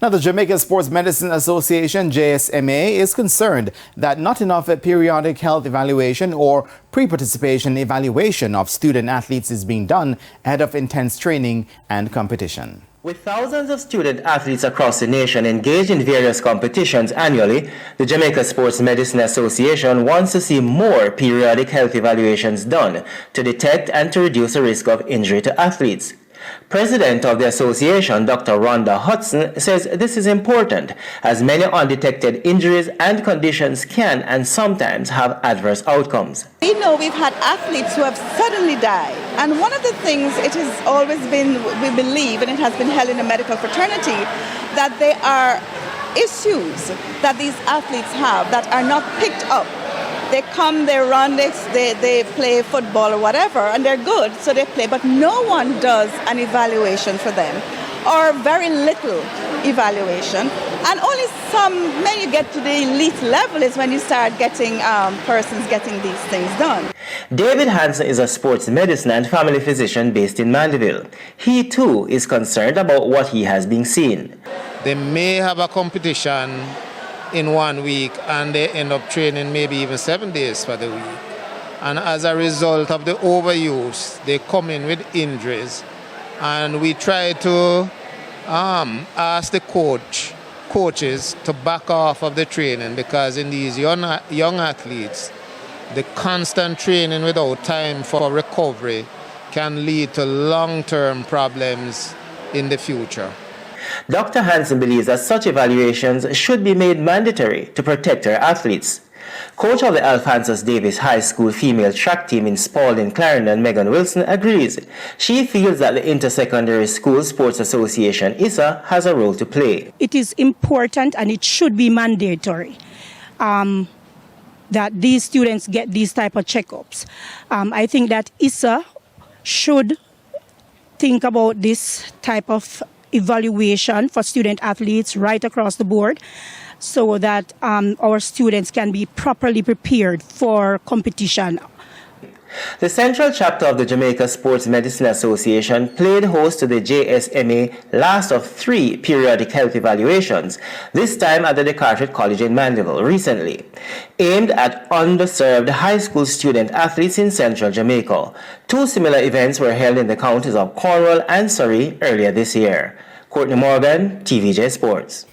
Now, the Jamaica Sports Medicine Association, JSMA, is concerned that not enough periodic health evaluation or pre-participation evaluation of student athletes is being done ahead of intense training and competition. With thousands of student athletes across the nation engaged in various competitions annually, the Jamaica Sports Medicine Association wants to see more periodic health evaluations done to detect and to reduce the risk of injury to athletes. President of the association, Dr. Rhonda Hudson, says this is important as many undetected injuries and conditions can and sometimes have adverse outcomes. We know we've had athletes who have suddenly died, and one of the things it has always been, we believe, and it has been held in the medical fraternity, that there are issues that these athletes have that are not picked up. They come, they run, they play football or whatever, and they're good, so they play, but no one does an evaluation for them, or very little evaluation. And only when you get to the elite level is when you start getting persons getting these things done. David Hansen is a sports medicine and family physician based in Mandeville. He too is concerned about what he has been seeing. They may have a competition in 1 week and they end up training maybe even 7 days for the week. And as a result of the overuse, they come in with injuries. And we try to ask the coaches to back off of the training, because in these young athletes, the constant training without time for recovery can lead to long-term problems in the future. Dr. Hansen believes that such evaluations should be made mandatory to protect our athletes. Coach of the Alphonsus Davis High School female track team in Spalding, Clarendon, Megan Wilson, agrees. She feels that the Intersecondary School Sports Association, ISA, has a role to play. It is important and it should be mandatory that these students get these type of checkups. I think that ISA should think about this type of evaluation for student athletes right across the board, so that our students can be properly prepared for competition. The central chapter of the Jamaica Sports Medicine Association played host to the JSMA last of 3 periodic health evaluations, this time at the Carteret College in Mandeville recently, aimed at underserved high school student athletes in central Jamaica. 2 similar events were held in the counties of Cornwall and Surrey earlier this year. Courtney Morgan, TVJ Sports.